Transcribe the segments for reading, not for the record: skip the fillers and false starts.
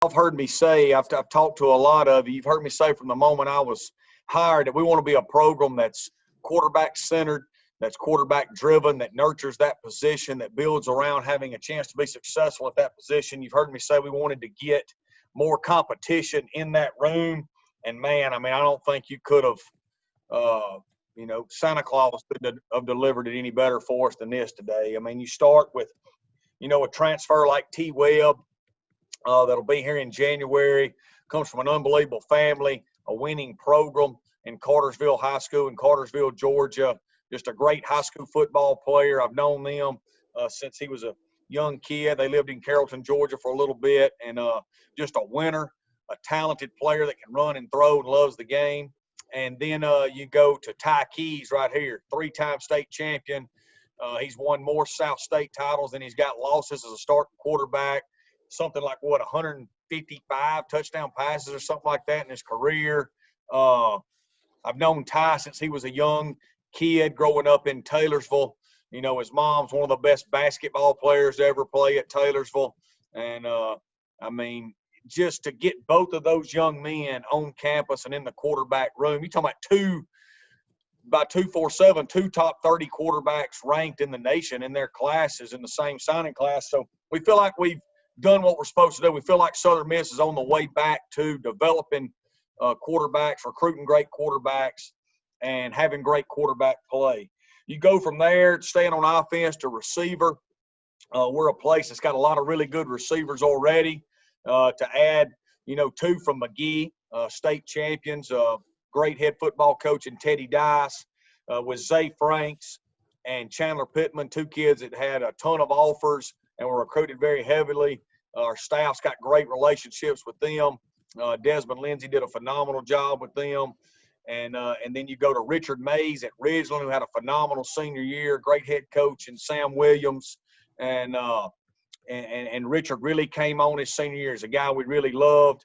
I've heard me say, I've talked to a lot of you, you've heard me say from the moment I was hired that we want to be a program that's quarterback centered, that's quarterback driven, that nurtures that position, that builds around having a chance to be successful at that position. You've heard me say we wanted to get more competition in that room. And man, I mean, I don't think you could have, Santa Claus couldn't have delivered it any better for us than this today. I mean, you start with, a transfer like T. Webb, that'll be here in January, comes from an unbelievable family, a winning program in Cartersville High School in Cartersville, Georgia. Just a great high school football player. I've known them since he was a young kid. They lived in Carrollton, Georgia for a little bit, and just a winner, a talented player that can run and throw and loves the game. And then you go to Ty Keys right here, three-time state champion. He's won more South State titles than he's got losses as a starting quarterback. Something like, 155 touchdown passes or something like that in his career. I've known Ty since he was a young kid growing up in Taylorsville. His mom's one of the best basketball players to ever play at Taylorsville. And, just to get both of those young men on campus and in the quarterback room, you're talking about 247, two top 30 quarterbacks ranked in the nation in their classes in the same signing class. So we feel like we've done what we're supposed to do. We feel like Southern Miss is on the way back to developing quarterbacks, recruiting great quarterbacks, and having great quarterback play. You go from there, staying on offense, to receiver. We're a place that's got a lot of really good receivers already. To add, two from McGee, state champions, great head football coach in Teddy Dice, with Zay Franks and Chandler Pittman, two kids that had a ton of offers and were recruited very heavily. Our staff's got great relationships with them. Desmond Lindsay did a phenomenal job with them. And then you go to Richard Mays at Ridgeland, who had a phenomenal senior year, great head coach, and Sam Williams. And Richard really came on his senior year as a guy we really loved.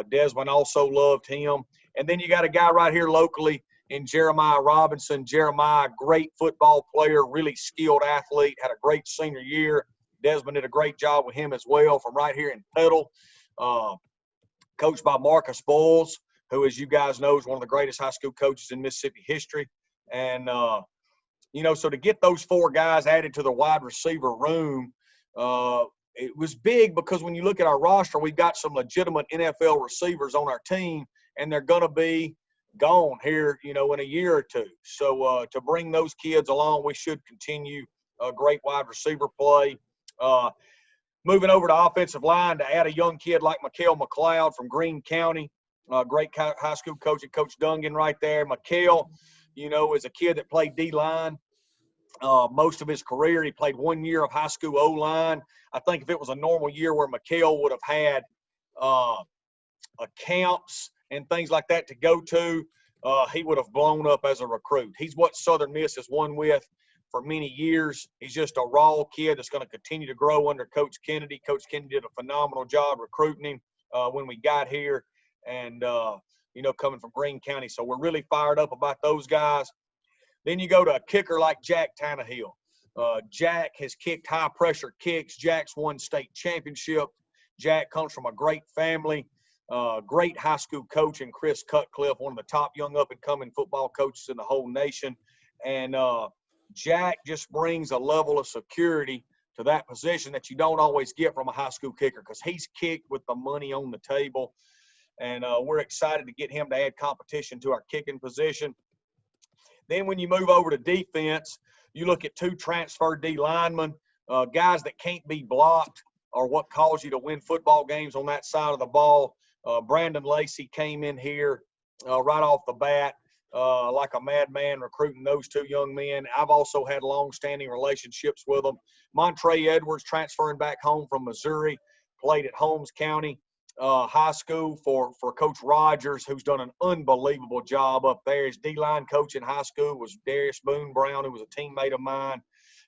Desmond also loved him. And then you got a guy right here locally in Jeremiah Robinson. Jeremiah, great football player, really skilled athlete, had a great senior year. Desmond did a great job with him as well from right here in Petal. Coached by Marcus Boyles, who, as you guys know, is one of the greatest high school coaches in Mississippi history. And, so to get those four guys added to the wide receiver room, it was big because when you look at our roster, we've got some legitimate NFL receivers on our team, and they're going to be gone here, in a year or two. So to bring those kids along, we should continue great wide receiver play. Moving over to offensive line, to add a young kid like Mikael McLeod from Greene County, great high school coach at Coach Dungan right there. Mikael, is a kid that played D-line most of his career. He played 1 year of high school O-line. I think if it was a normal year where Mikael would have had camps and things like that to go to, he would have blown up as a recruit. He's what Southern Miss has won with for many years. He's just a raw kid that's going to continue to grow under Coach Kennedy. Coach Kennedy did a phenomenal job recruiting him when we got here, and, coming from Greene County. So we're really fired up about those guys. Then you go to a kicker like Jack Tannehill. Jack has kicked high-pressure kicks. Jack's won state championship. Jack comes from a great family, great high school coach in Chris Cutcliffe, one of the top young up-and-coming football coaches in the whole nation. And Jack just brings a level of security to that position that you don't always get from a high school kicker, because he's kicked with the money on the table. And we're excited to get him to add competition to our kicking position. Then when you move over to defense, you look at two transfer D linemen, guys that can't be blocked or what calls you to win football games on that side of the ball. Brandon Lacey came in here right off the bat like a madman recruiting those two young men. I've also had long-standing relationships with them. Montre Edwards transferring back home from Missouri, played at Holmes County High School for Coach Rogers, who's done an unbelievable job up there. His D-line coach in high school was Darius Boone Brown, who was a teammate of mine.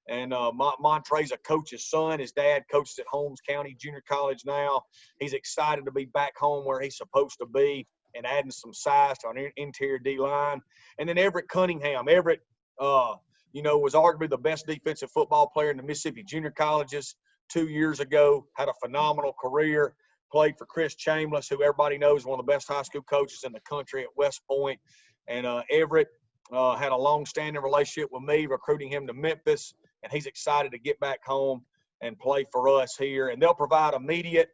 And Montre's a coach's son. His dad coaches at Holmes County Junior College now. He's excited to be back home where he's supposed to be and adding some size to an interior D-line. And then Everett Cunningham. Everett, was arguably the best defensive football player in the Mississippi Junior Colleges 2 years ago, had a phenomenal career, played for Chris Chambliss, who everybody knows is one of the best high school coaches in the country at West Point. And Everett had a long-standing relationship with me, recruiting him to Memphis, and he's excited to get back home and play for us here. And they'll provide immediate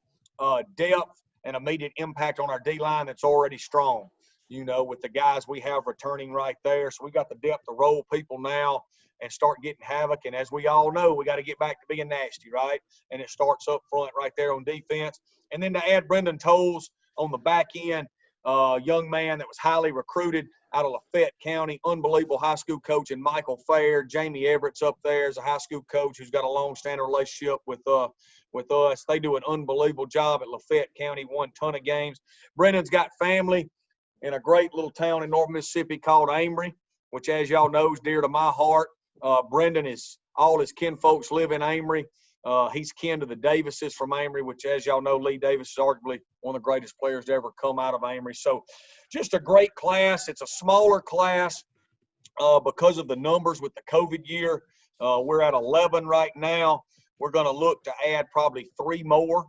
depth and immediate impact on our D-line that's already strong, you know, with the guys we have returning right there. So we got the depth to roll people now and start getting havoc. And as we all know, we got to get back to being nasty, right? And it starts up front right there on defense. And then to add Brendan Tolles on the back end, young man that was highly recruited out of Lafayette County, unbelievable high school coach, and Michael Fair. Jamie Everett's up there as a high school coach who's got a long-standing relationship with us. They do an unbelievable job at Lafayette County, won a ton of games. Brendan's got family in a great little town in North Mississippi called Amory, which, as y'all know, is dear to my heart. Brendan all his kin folks live in Amory. He's kin to the Davises from Amory, which, as y'all know, Lee Davis is arguably one of the greatest players to ever come out of Amory. So just a great class. It's a smaller class because of the numbers with the COVID year. We're at 11 right now. We're going to look to add probably 3 more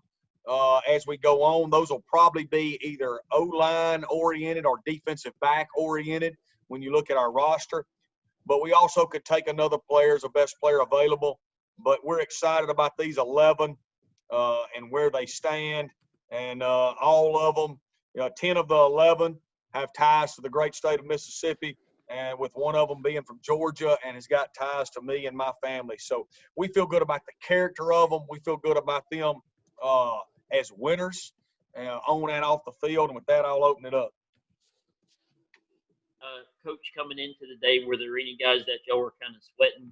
as we go on. Those will probably be either O-line oriented or defensive back oriented when you look at our roster. But we also could take another player as a best player available. But we're excited about these 11 and where they stand. And all of them, 10 of the 11 have ties to the great state of Mississippi, and with one of them being from Georgia and has got ties to me and my family. So we feel good about the character of them. We feel good about them as winners on and off the field. And with that, I'll open it up. Coach, coming into the day, were there any guys that y'all were kind of sweating?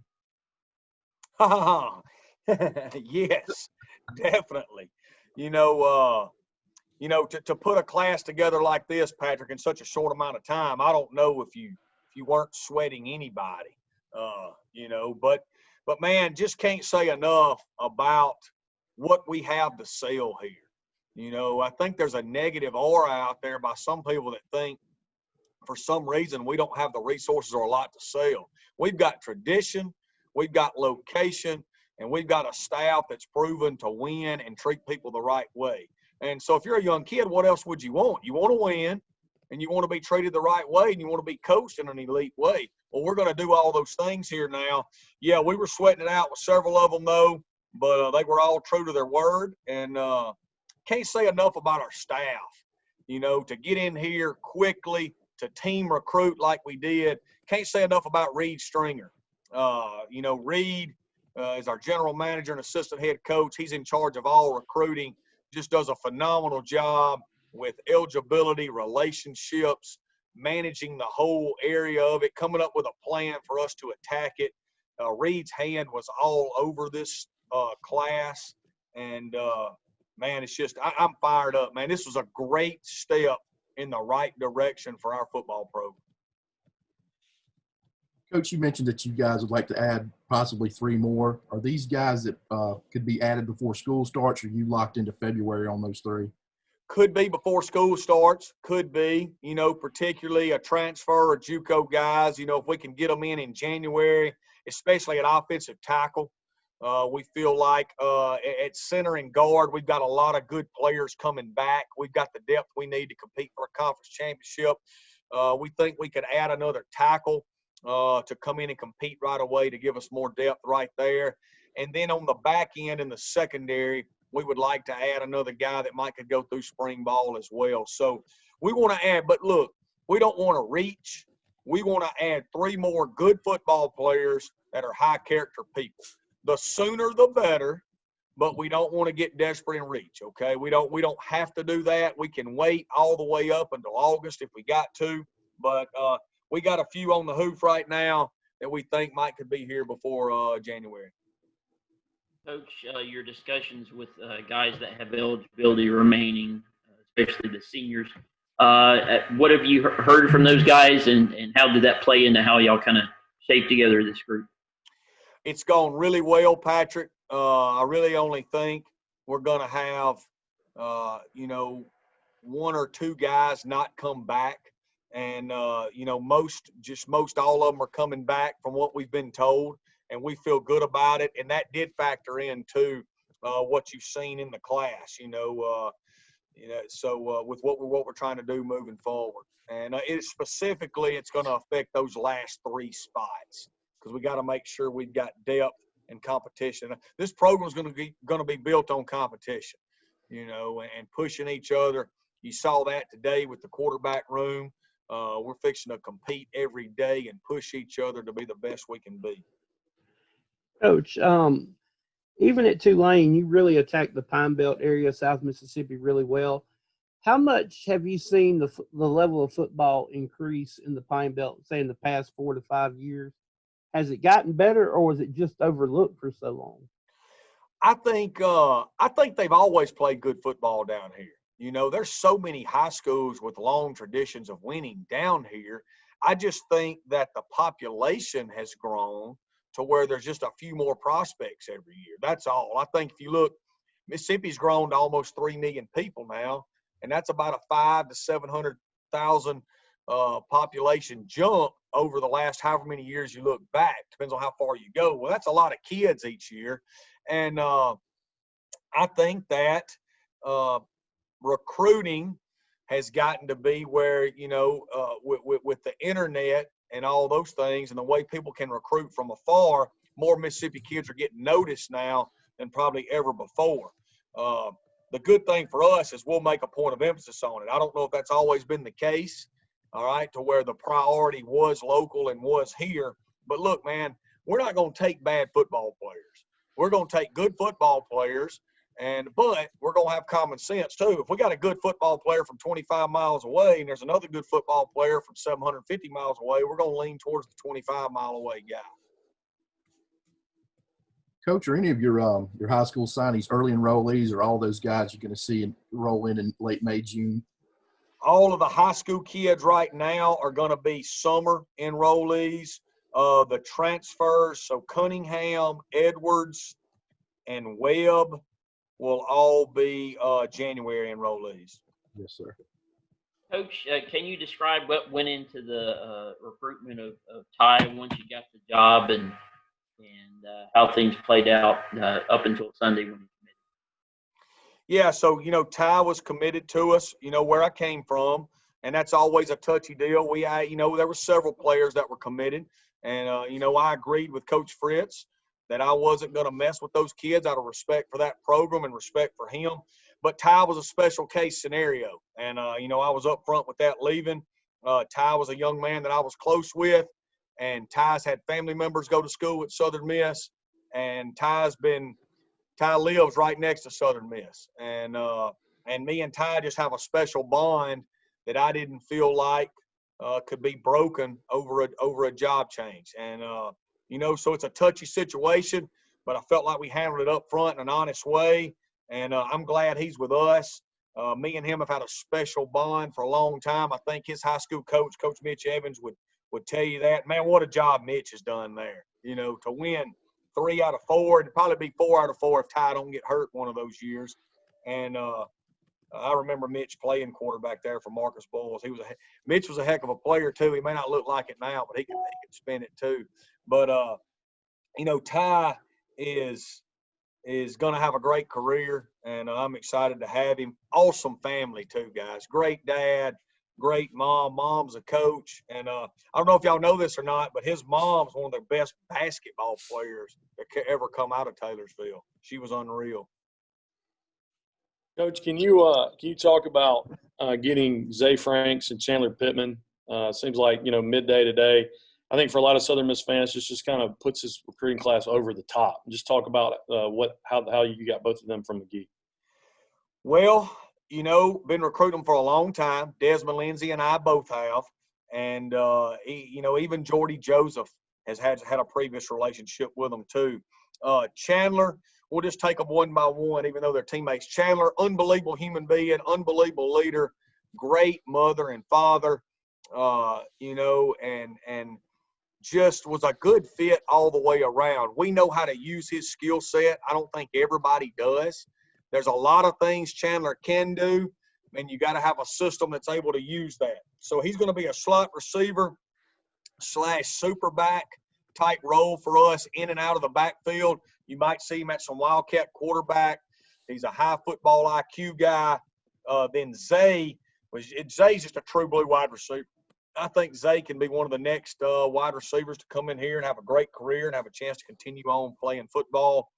Yes, definitely. To put a class together like this, Patrick, in such a short amount of time, I don't know if you weren't sweating anybody, but man, just can't say enough about what we have to sell here. I think there's a negative aura out there by some people that think for some reason we don't have the resources or a lot to sell. We've got tradition, we've got location, and we've got a staff that's proven to win and treat people the right way. And so if you're a young kid, what else would you want? You want to win, and you want to be treated the right way, and you want to be coached in an elite way. Well, we're going to do all those things here now. Yeah, we were sweating it out with several of them, though, but they were all true to their word. And can't say enough about our staff, to get in here quickly, to team recruit like we did. Can't say enough about Reed Stringer. Reed is our general manager and assistant head coach. He's in charge of all recruiting, just does a phenomenal job with eligibility, relationships, managing the whole area of it, coming up with a plan for us to attack it. Reed's hand was all over this class. And, man, it's just I'm fired up, man. This was a great step in the right direction for our football program. Coach, you mentioned that you guys would like to add possibly 3 more. Are these guys that could be added before school starts, or are you locked into February on those 3? Could be before school starts. Could be, particularly a transfer or JUCO guys. If we can get them in January, especially at offensive tackle. We feel like at center and guard, we've got a lot of good players coming back. We've got the depth we need to compete for a conference championship. We think we could add another tackle to come in and compete right away to give us more depth right there. And then on the back end in the secondary, we would like to add another guy that might could go through spring ball as well. So we want to add, but look, we don't want to reach. We want to add 3 more good football players that are high character people. The sooner the better, but we don't want to get desperate and reach, okay? We don't have to do that. We can wait all the way up until August if we got to, but we got a few on the hoof right now that we think could be here before January. Coach, your discussions with guys that have eligibility remaining, especially the seniors, what have you heard from those guys, and how did that play into how y'all kind of shape together this group? It's gone really well, Patrick. I really only think we're going to have, 1 or 2 guys not come back. And, most all of them are coming back from what we've been told, and we feel good about it. And that did factor into what you've seen in the class. So with what we're trying to do moving forward, and it's going to affect those last 3 spots because we got to make sure we've got depth and competition. This program is going to be built on competition, and pushing each other. You saw that today with the quarterback room. We're fixing to compete every day and push each other to be the best we can be. Coach, even at Tulane, you really attacked the Pine Belt area, South Mississippi, really well. How much have you seen the level of football increase in the Pine Belt, say, in the past 4 to 5 years? Has it gotten better, or was it just overlooked for so long? I think they've always played good football down here. There's so many high schools with long traditions of winning down here. I just think that the population has grown to where there's just a few more prospects every year. That's all. I think if you look, Mississippi's grown to almost 3 million people now, and that's about a 500,000 to 700,000 population jump over the last however many years you look back. Depends on how far you go. Well, that's a lot of kids each year, and I think that recruiting has gotten to be where, with the internet and all those things and the way people can recruit from afar, more Mississippi kids are getting noticed now than probably ever before. The good thing for us is we'll make a point of emphasis on it. I don't know if that's always been the case, all right, to where the priority was local and was here. But look, man, we're not going to take bad football players. We're going to take good football players, but we're going to have common sense too. If we got a good football player from 25 miles away and there's another good football player from 750 miles away, we're going to lean towards the 25-mile away guy. Coach, are any of your high school signees early enrollees, or all those guys you're going to see roll in late May, June? All of the high school kids right now are going to be summer enrollees. The transfers, so Cunningham, Edwards, and Webb will all be January enrollees. Yes, sir. Coach, can you describe what went into the recruitment of Ty once you got the job, and how things played out up until Sunday when he committed? Yeah, so, Ty was committed to us, where I came from, and that's always a touchy deal. There were several players that were committed, and, I agreed with Coach Fritz that I wasn't going to mess with those kids out of respect for that program and respect for him. But Ty was a special case scenario, and, I was up front with that leaving. Ty was a young man that I was close with, and Ty's had family members go to school at Southern Miss, and Ty lives right next to Southern Miss, and me and Ty just have a special bond that I didn't feel like could be broken over a job change, and so it's a touchy situation, but I felt like we handled it up front in an honest way, and I'm glad he's with us. Me and him have had a special bond for a long time. I think his high school coach, Coach Mitch Evans, would tell you that. Man, what a job Mitch has done there. To win 3 out of 4, it'd probably be 4 out of 4 if Ty don't get hurt one of those years. And I remember Mitch playing quarterback there for Marcus Boyles. Mitch was a heck of a player too. He may not look like it now, but he could spin it too. But Ty is going to have a great career, and I'm excited to have him. Awesome family too, guys. Great dad, great mom. Mom's a coach, and I don't know if y'all know this or not, but his mom's one of the best basketball players that could ever come out of Taylorsville. She was unreal. Coach, can you talk about getting Zay Franks and Chandler Pittman? Seems like, midday today. I think for a lot of Southern Miss fans, this just kind of puts this recruiting class over the top. Just talk about how you got both of them from McGee. Well, been recruiting for a long time. Desmond Lindsay and I both have, and even Jordy Joseph has had a previous relationship with them too. Chandler, we'll just take them one by one, even though they're teammates. Chandler, unbelievable human being, unbelievable leader, great mother and father, and just was a good fit all the way around. We know how to use his skill set. I don't think everybody does. There's a lot of things Chandler can do, and you got to have a system that's able to use that. So he's going to be a slot receiver / super back type role for us in and out of the backfield. You might see him at some Wildcat quarterback. He's a high football IQ guy. then Zay's just a true blue wide receiver. I think Zay can be one of the next wide receivers to come in here and have a great career and have a chance to continue on playing football.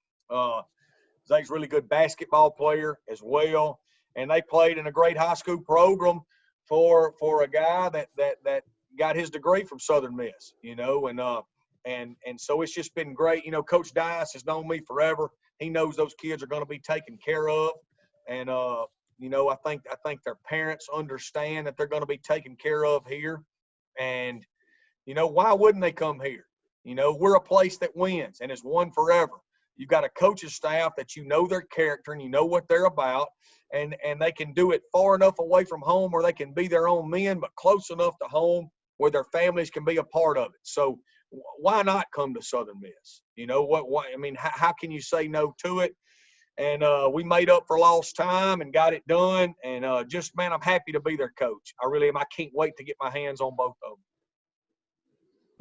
Zay's a really good basketball player as well, and they played in a great high school program for a guy that got his degree from Southern Miss, you know, and so it's just been great. You know, Coach Dice has known me forever. He knows those kids are going to be taken care of, and you know, I think their parents understand that they're going to be taken care of here, and you know, why wouldn't they come here? You know, we're a place that wins and has won forever. You've got a coaching staff that you know their character and you know what they're about, and they can do it far enough away from home where they can be their own men, but close enough to home where their families can be a part of it. So why not come to Southern Miss? You know, why, I mean, how can you say no to it? And we made up for lost time and got it done. And just, man, I'm happy to be their coach. I really am. I can't wait to get my hands on both of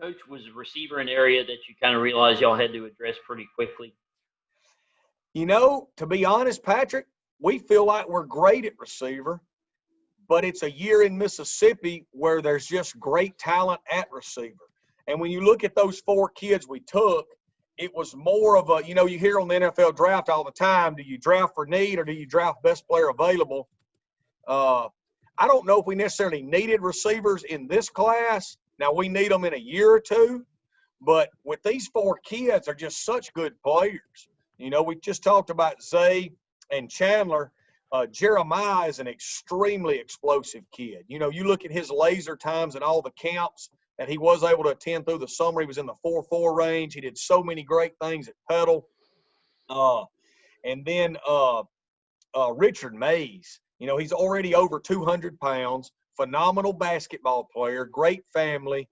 them. Coach, was a receiver an area that you kind of realized y'all had to address pretty quickly? You know, to be honest, Patrick, we feel like we're great at receiver, but it's a year in Mississippi where there's just great talent at receiver. And when you look at those 4 kids we took, it was more of a, you know, you hear on the NFL draft all the time, do you draft for need or do you draft best player available? I don't know if we necessarily needed receivers in this class. Now, we need them in a year or two, but with these 4 kids, they're just such good players. You know, we just talked about Zay and Chandler. Jeremiah is an extremely explosive kid. You know, you look at his laser times and all the camps that he was able to attend through the summer. He was in the 4.4 range. He did so many great things at Petal. And then Richard Mays, you know, he's already over 200 pounds, phenomenal basketball player, great family.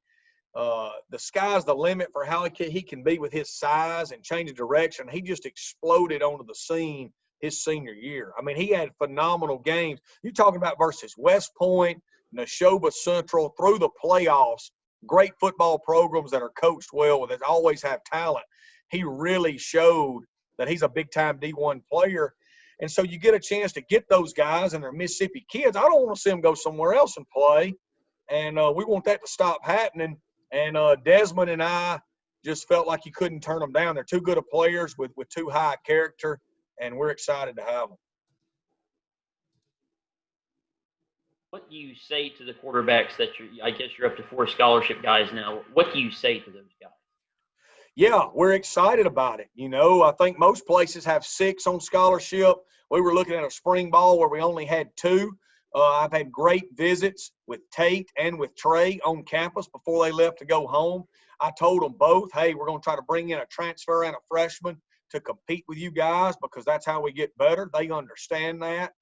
The sky's the limit for how he can be with his size and change of direction. He just exploded onto the scene his senior year. I mean, he had phenomenal games. You're talking about versus West Point, Neshoba Central, through the playoffs, great football programs that are coached well, that always have talent. He really showed that he's a big-time D1 player. And so you get a chance to get those guys, and they're Mississippi kids. I don't want to see them go somewhere else and play, and we want that to stop happening. And Desmond and I just felt like you couldn't turn them down. They're too good of players with too high character, and we're excited to have them. What do you say to the quarterbacks that I guess you're up to 4 scholarship guys now? What do you say to those guys? Yeah, we're excited about it. You know, I think most places have 6 on scholarship. We were looking at a spring ball where we only had 2. I've had great visits with Tate and with Trey on campus before they left to go home. I told them both, hey, we're going to try to bring in a transfer and a freshman to compete with you guys because that's how we get better. They understand that.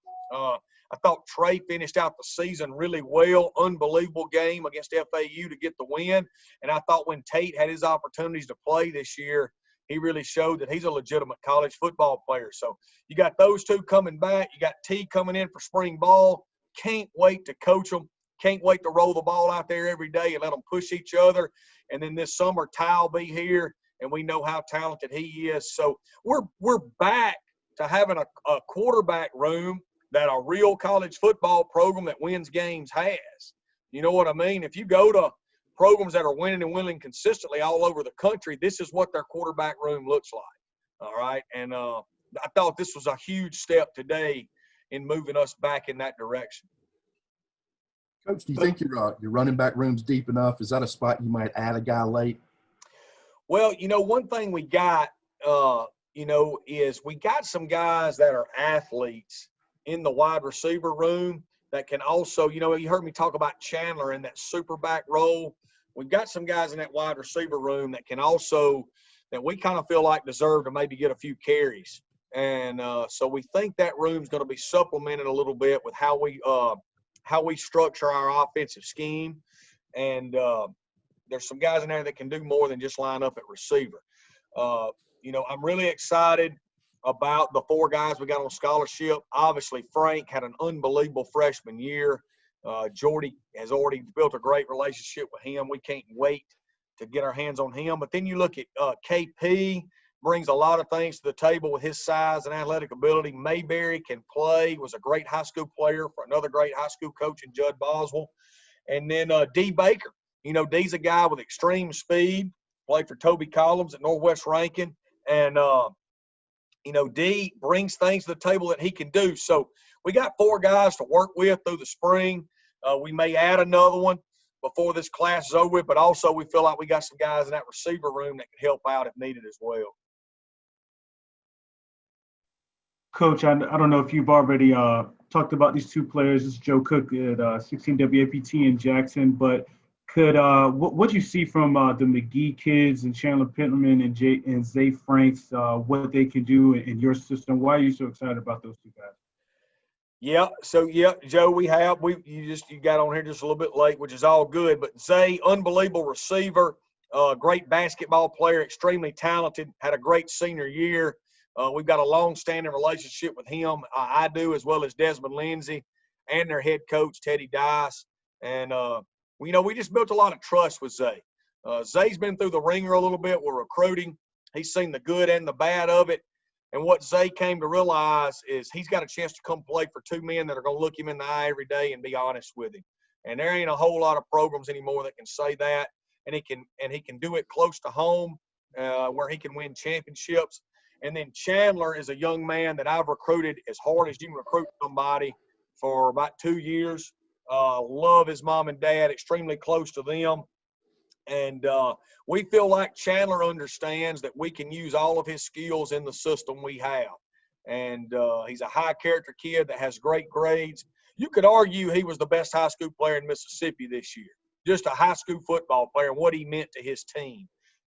I thought Trey finished out the season really well. Unbelievable game against FAU to get the win. And I thought when Tate had his opportunities to play this year, he really showed that he's a legitimate college football player. So you got those 2 coming back. You got T coming in for spring ball. Can't wait to coach them. Can't wait to roll the ball out there every day and let them push each other. And then this summer, Ty will be here, and we know how talented he is. So we're back to having a quarterback room that a real college football program that wins games has. You know what I mean? If you go to programs that are winning and winning consistently all over the country, this is what their quarterback room looks like. All right. And I thought this was a huge step today in moving us back in that direction. Coach, do you think your running back room's deep enough? Is that a spot you might add a guy late? Well, you know, one thing we got, you know, is we got some guys that are athletes in the wide receiver room that can also, you know, you heard me talk about Chandler in that super back role. We've got some guys in that wide receiver room that can also, that we kind of feel like deserve to maybe get a few carries. And so we think that room's going to be supplemented a little bit with how we structure our offensive scheme. And there's some guys in there that can do more than just line up at receiver. You know, I'm really excited about the 4 guys we got on scholarship. Obviously, Frank had an unbelievable freshman year. Jordy has already built a great relationship with him. We can't wait to get our hands on him. But then you look at KP brings a lot of things to the table with his size and athletic ability. Mayberry can play, was a great high school player for another great high school coach in Judd Boswell. And then D. Baker. You know, D's a guy with extreme speed, played for Toby Collins at Northwest Rankin. And, you know, D brings things to the table that he can do. So we got 4 guys to work with through the spring. We may add another one before this class is over with, but also we feel like we got some guys in that receiver room that can help out if needed as well. Coach, I don't know if you've already talked about these 2 players. This is Joe Cook at 16 WAPT in Jackson, but what you see from the McGee kids and Chandler Pittman and Zay Franks, what they can do in your system? Why are you so excited about those 2 guys? Yeah. So Joe, you got on here just a little bit late, which is all good. But Zay, unbelievable receiver, great basketball player, extremely talented, had a great senior year. We've got a long-standing relationship with him. I do, as well as Desmond Lindsay and their head coach Teddy Dice. And we just built a lot of trust with Zay. Zay's been through the ringer a little bit with recruiting. He's seen the good and the bad of it. And what Zay came to realize is he's got a chance to come play for 2 men that are going to look him in the eye every day and be honest with him. And there ain't a whole lot of programs anymore that can say that. And he can do it close to home, where he can win championships. And then Chandler is a young man that I've recruited as hard as you can recruit somebody for about 2 years. Love his mom and dad, extremely close to them. And we feel like Chandler understands that we can use all of his skills in the system we have. And he's a high character kid that has great grades. You could argue he was the best high school player in Mississippi this year, just a high school football player and what he meant to his team.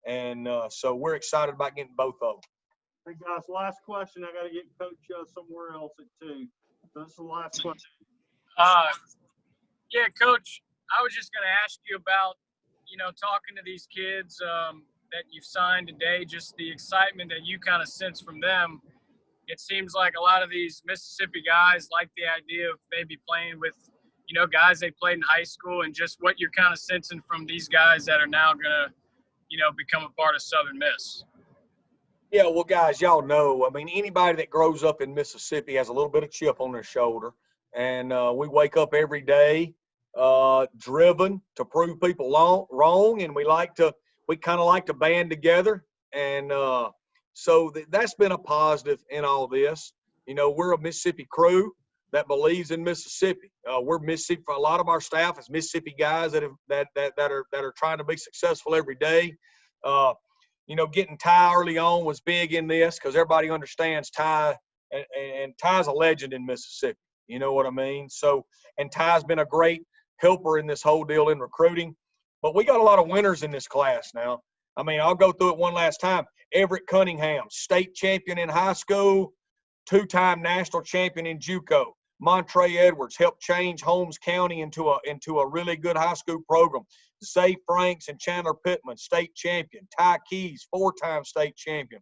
And so we're excited about getting both of them. Hey, guys, last question. I got to get Coach somewhere else at 2. So this is the last question. Yeah, Coach, I was just going to ask you about, talking to these kids that you've signed today, just the excitement that you kind of sense from them. It seems like a lot of these Mississippi guys like the idea of maybe playing with, guys they played in high school, and just what you're kind of sensing from these guys that are now going to, become a part of Southern Miss. Yeah, well, guys, y'all know, anybody that grows up in Mississippi has a little bit of chip on their shoulder. And we wake up every day driven to prove people wrong, and we kind of like to band together. And so that's been a positive in all this. We're a Mississippi crew that believes in Mississippi. We're Mississippi. A lot of our staff is Mississippi guys that are trying to be successful every day. Getting Ty early on was big in this because everybody understands Ty, and Ty's a legend in Mississippi. You know what I mean? So, and Ty's been a great helper in this whole deal in recruiting. But we got a lot of winners in this class now. I'll go through it one last time. Everett Cunningham, state champion in high school, 2-time national champion in JUCO. Montre Edwards helped change Holmes County into a really good high school program. Zay Franks and Chandler Pittman, state champion. Ty Keys, 4-time state champion.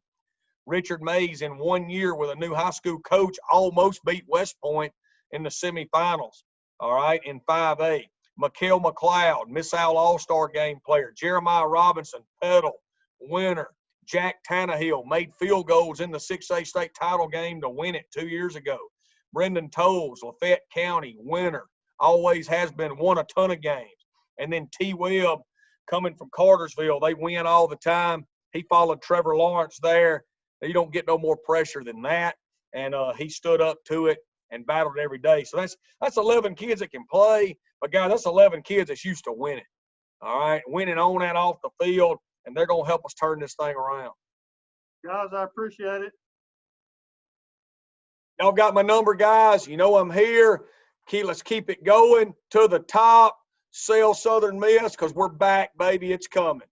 Richard Mays, in 1 year with a new high school coach, almost beat West Point in the semifinals, all right, in 5A. Mikael McLeod, Miss Al All-Star game player. Jeremiah Robinson, pedal, winner. Jack Tannehill made field goals in the 6A state title game to win it 2 years ago. Brendan Tolles, Lafayette County, winner. Always has been, won a ton of games. And then T. Webb, coming from Cartersville, they win all the time. He followed Trevor Lawrence there. You don't get no more pressure than that. And he stood up to it and battled every day. So that's 11 kids that can play. But, guys, that's 11 kids that's used to winning. All right, winning on and off the field, and they're going to help us turn this thing around. Guys, I appreciate it. Y'all got my number, guys. You know I'm here. Let's keep it going to the top. Sell Southern Miss because we're back, baby. It's coming.